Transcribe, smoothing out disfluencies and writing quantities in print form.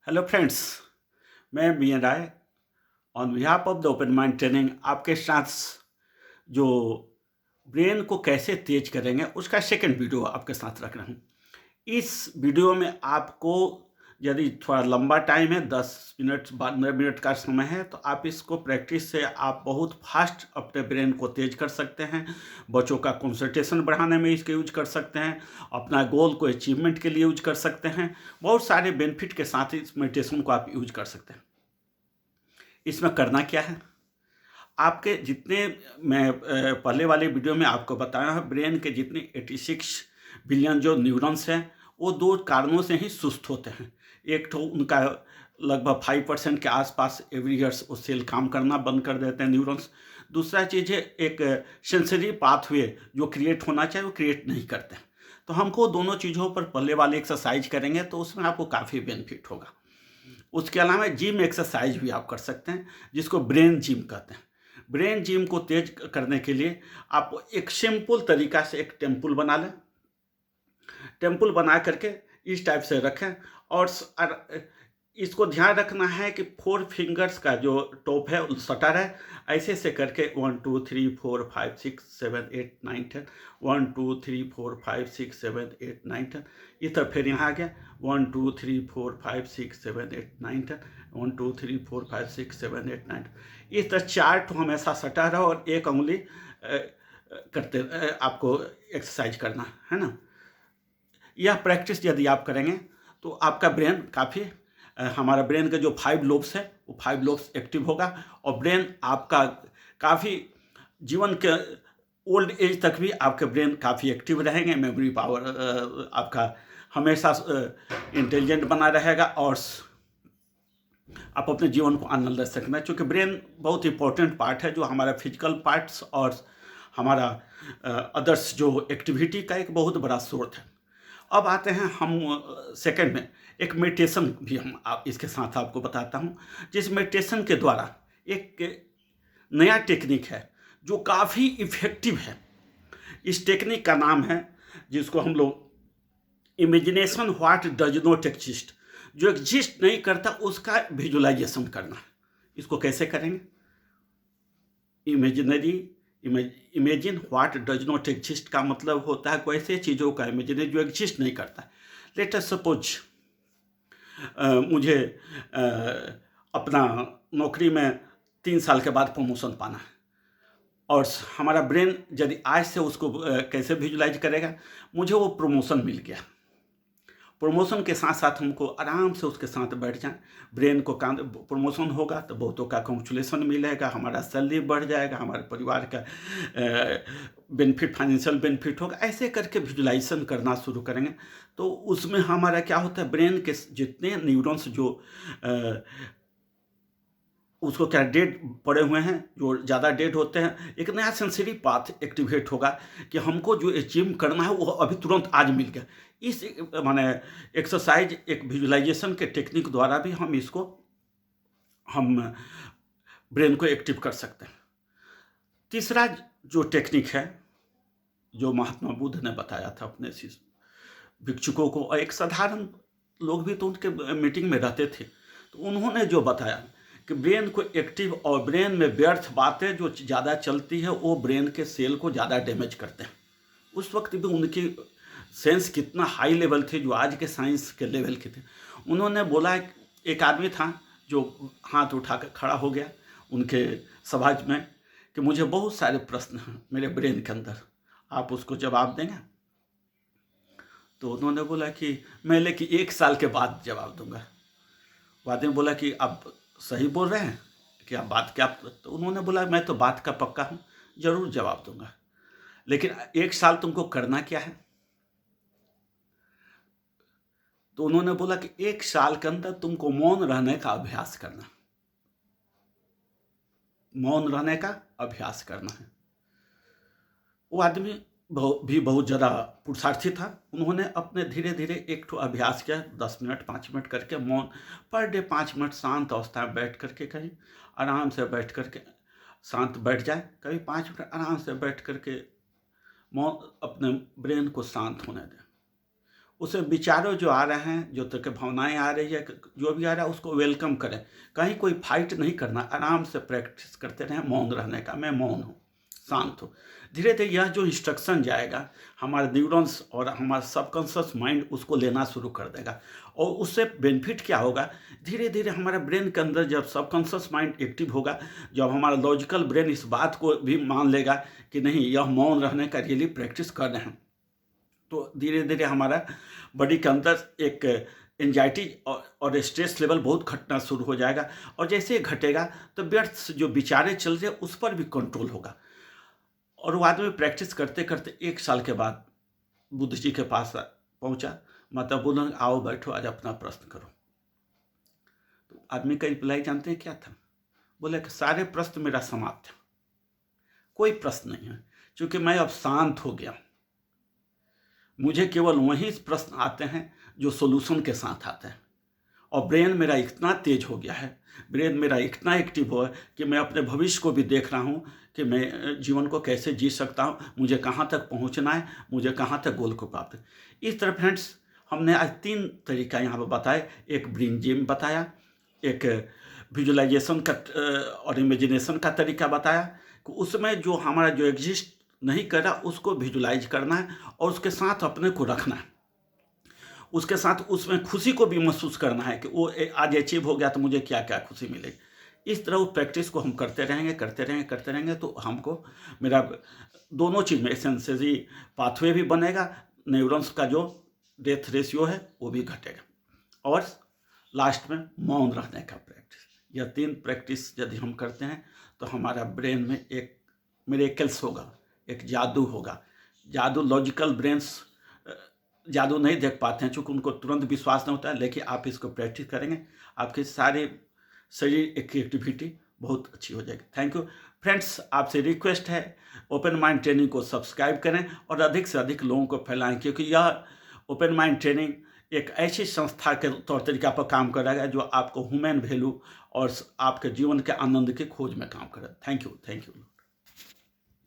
Hello friends, मैं B N Rai on behalf of the open mind training आपके साथ जो ब्रेन को कैसे तेज करेंगे उसका सेकंड वीडियो आपके साथ रख रहा हूँ। इस वीडियो में आपको यदि थोड़ा लंबा टाइम है, 10 मिनट 15 मिनट का समय है, तो आप इसको प्रैक्टिस से आप बहुत फास्ट अपने ब्रेन को तेज कर सकते हैं। बच्चों का कंसंट्रेशन बढ़ाने में इसके यूज कर सकते हैं, अपना गोल को अचीवमेंट के लिए यूज कर सकते हैं। बहुत सारे बेनिफिट के साथ इस मेडिटेशन को आप यूज कर सकते हैं। इसमें करना क्या है, आपके जितने मैं पहले वाले वीडियो में आपको बताया है, ब्रेन के जितने 86 बिलियन जो न्यूरॉन्स हैं वो दो कारणों से ही सुस्त होते हैं। एक तो उनका लगभग 5% के आसपास एवरी ईयर्स वो सेल काम करना बंद कर देते हैं न्यूरॉन्स। दूसरा चीज़ है एक सेंसरी पाथवे जो क्रिएट होना चाहिए वो क्रिएट नहीं करते हैं। तो हमको दोनों चीज़ों पर पहले वाले एक्सरसाइज करेंगे तो उसमें आपको काफ़ी बेनिफिट होगा। उसके अलावा जिम एक्सरसाइज भी आप कर सकते हैं जिसको ब्रेन जिम कहते हैं। ब्रेन जिम को तेज करने के लिए आप एक सिंपल तरीका से एक टेम्पल बना लें। टेम्पल बना करके इस टाइप से रखें और इसको ध्यान रखना है कि 4 फिंगर्स का जो टॉप है शटर है, ऐसे से करके 1 2 3 4 5 6 7 8 9 10 1 2 3 4 5 6 7 8 9 10 इधर फिर यहाँ आ गया 1 2 3 4 5 6 7 8 9 10 1 2 3 4 5 6 7 8 9 इस तरह 4 तो हमेशा सटा रहो और एक उंगली करते आपको एक्सरसाइज करना है ना। यह प्रैक्टिस यदि आप करेंगे तो आपका ब्रेन काफ़ी हमारा ब्रेन के जो 5 लोब्स है वो 5 लोब्स एक्टिव होगा और ब्रेन आपका काफ़ी जीवन के ओल्ड एज तक भी आपके ब्रेन काफ़ी एक्टिव रहेंगे। मेमोरी पावर आपका हमेशा इंटेलिजेंट बना रहेगा और आप अपने जीवन को आनंद ले सकते हैं, क्योंकि ब्रेन बहुत इंपॉर्टेंट पार्ट है जो हमारा फिजिकल पार्ट्स और हमारा अदर्स जो एक्टिविटी का एक बहुत बड़ा स्रोत है। अब आते हैं हम सेकंड में एक मेडिटेशन भी हम आप इसके साथ आपको बताता हूँ, जिस मेडिटेशन के द्वारा एक नया टेक्निक है जो काफ़ी इफ़ेक्टिव है। इस टेक्निक का नाम है जिसको हम लोग imagination what does not exist, जो एग्जिस्ट नहीं करता उसका विजुअलाइजेशन करना। इसको कैसे करेंगे? Imagine what does not exist का मतलब होता है कोई ऐसे चीज़ों का इमेजिन जो एग्जिस्ट नहीं करता। लेट अस सपोज मुझे अपना नौकरी में 3 साल के बाद प्रमोशन पाना है और हमारा ब्रेन यदि आज से उसको कैसे विजुलाइज करेगा, मुझे वो प्रमोशन मिल गया। प्रमोशन के साथ साथ हमको आराम से उसके साथ बैठ जाएं, ब्रेन को काम प्रमोशन होगा तो बहुतों का कंग्रेचुलेसन मिलेगा, हमारा सैलरी बढ़ जाएगा, हमारे परिवार का बेनिफिट फाइनेंशियल बेनिफिट होगा। ऐसे करके विजुलाइजेशन करना शुरू करेंगे तो उसमें हमारा क्या होता है, ब्रेन के जितने न्यूरॉन्स जो उसको क्या डेड पड़े हुए हैं, जो ज़्यादा डेड होते हैं, एक नया सेंसरी पाथ एक्टिवेट होगा कि हमको जो अचीव करना है वो अभी तुरंत आज मिल गया। इस माने एक्सरसाइज एक विजुअलाइजेशन के टेक्निक द्वारा भी हम ब्रेन को एक्टिव कर सकते हैं। तीसरा जो टेक्निक है जो महात्मा बुद्ध ने बताया था अपने भिक्षुकों को, और एक साधारण लोग भी तो उनके मीटिंग में रहते थे, तो उन्होंने जो बताया कि ब्रेन को एक्टिव और ब्रेन में व्यर्थ बातें जो ज़्यादा चलती है वो ब्रेन के सेल को ज़्यादा डैमेज करते हैं। उस वक्त भी उनकी सेंस कितना हाई लेवल थे जो आज के साइंस के लेवल के थे। उन्होंने बोला, एक आदमी था जो हाथ उठाकर खड़ा हो गया उनके सभा में कि मुझे बहुत सारे प्रश्न हैं मेरे ब्रेन के अंदर, आप उसको जवाब देंगे? तो उन्होंने बोला कि मैं लेकिन 1 साल के बाद जवाब दूंगा। वो आदमी बोला कि आप सही बोल रहे हैं कि आप बात क्या? तो उन्होंने बोला मैं तो बात का पक्का हूँ, जरूर जवाब दूंगा, लेकिन 1 साल तुमको करना क्या है? तो उन्होंने बोला कि 1 साल के अंदर तुमको मौन रहने का अभ्यास करना, मौन रहने का अभ्यास करना है। वो आदमी भी बहुत ज़्यादा पुरुषार्थी था। उन्होंने अपने धीरे धीरे एक ठो अभ्यास किया, 10 मिनट 5 मिनट करके मौन, पर डे 5 मिनट शांत अवस्था में बैठ करके, कहीं आराम से बैठ करके शांत बैठ जाए, कभी 5 मिनट आराम से बैठ करके मौन अपने ब्रेन को शांत होने दें। उसमें विचारों जो आ रहे हैं, जो तरह की भावनाएं आ रही है, जो भी आ रहा है उसको वेलकम करें। कहीं कोई फाइट नहीं करना, आराम से प्रैक्टिस करते रहें मौन रहने का। मैं मौन हूँ, शांत हूँ। धीरे धीरे यह जो इंस्ट्रक्शन जाएगा, हमारे न्यूरॉन्स और हमारा सबकॉन्शियस माइंड उसको लेना शुरू कर देगा। और उससे बेनिफिट क्या होगा, धीरे धीरे हमारे ब्रेन के अंदर जब सबकॉन्शियस माइंड एक्टिव होगा, जब हमारा लॉजिकल ब्रेन इस बात को भी मान लेगा कि नहीं, यह मौन रहने का रियली प्रैक्टिस कर रहे हैं, तो धीरे धीरे हमारा बॉडी के अंदर एक एंजाइटी और स्ट्रेस लेवल बहुत घटना शुरू हो जाएगा। और जैसे ही घटेगा तो व्यर्थ जो विचारें चल रहे हैं उस पर भी कंट्रोल होगा। और वो आदमी प्रैक्टिस करते करते 1 साल के बाद बुद्ध जी के पास पहुंचा। माता बोला, आओ बैठो, आज अपना प्रश्न करो। तो आदमी का रिप्लाई जानते हैं क्या था? बोले कि सारे प्रश्न मेरा समाप्त है, कोई प्रश्न नहीं है, क्योंकि मैं अब शांत हो गया। मुझे केवल वही प्रश्न आते हैं जो सोल्यूशन के साथ आते हैं। और ब्रेन मेरा इतना तेज हो गया है, ब्रेन मेरा इतना एक्टिव हो है कि मैं अपने भविष्य को भी देख रहा हूँ कि मैं जीवन को कैसे जी सकता हूँ, मुझे कहाँ तक पहुँचना है, मुझे कहाँ तक गोल को प्राप्त है। इस तरह फ्रेंड्स, हमने आज 3 तरीका यहाँ पर बताए। एक ब्रेन जिम बताया, एक विजुअलाइजेशन का और इमेजिनेशन का तरीका बताया कि उसमें जो हमारा जो एग्जिस्ट नहीं कर रहा उसको विजुलाइज करना है और उसके साथ अपने को रखना है। उसके साथ उसमें खुशी को भी महसूस करना है कि वो आज अचीव हो गया तो मुझे क्या क्या खुशी मिलेगी। इस तरह वो प्रैक्टिस को हम करते रहेंगे तो हमको मेरा दोनों चीज़ में एसेंशियली पाथवे भी बनेगा, न्यूरॉन्स का जो डेथ रेशियो है वो भी घटेगा। और लास्ट में मौन रहने का प्रैक्टिस। यह 3 प्रैक्टिस यदि हम करते हैं तो हमारा ब्रेन में एक मिरेकल्स होगा, एक जादू होगा। जादू लॉजिकल ब्रेन्स जादू नहीं देख पाते हैं, चूँकि उनको तुरंत विश्वास नहीं होता है, लेकिन आप इसको प्रैक्टिस करेंगे, आपके सारे शरीर की एक्टिविटी बहुत अच्छी हो जाएगी। थैंक यू फ्रेंड्स, आपसे रिक्वेस्ट है ओपन माइंड ट्रेनिंग को सब्सक्राइब करें और अधिक से अधिक लोगों को फैलाएं, क्योंकि यह ओपन माइंड ट्रेनिंग एक ऐसी संस्था के तौर तरीका पर काम कर रहा है जो आपको ह्यूमन वैल्यू और आपके जीवन के आनंद की खोज में काम करे। Thank you.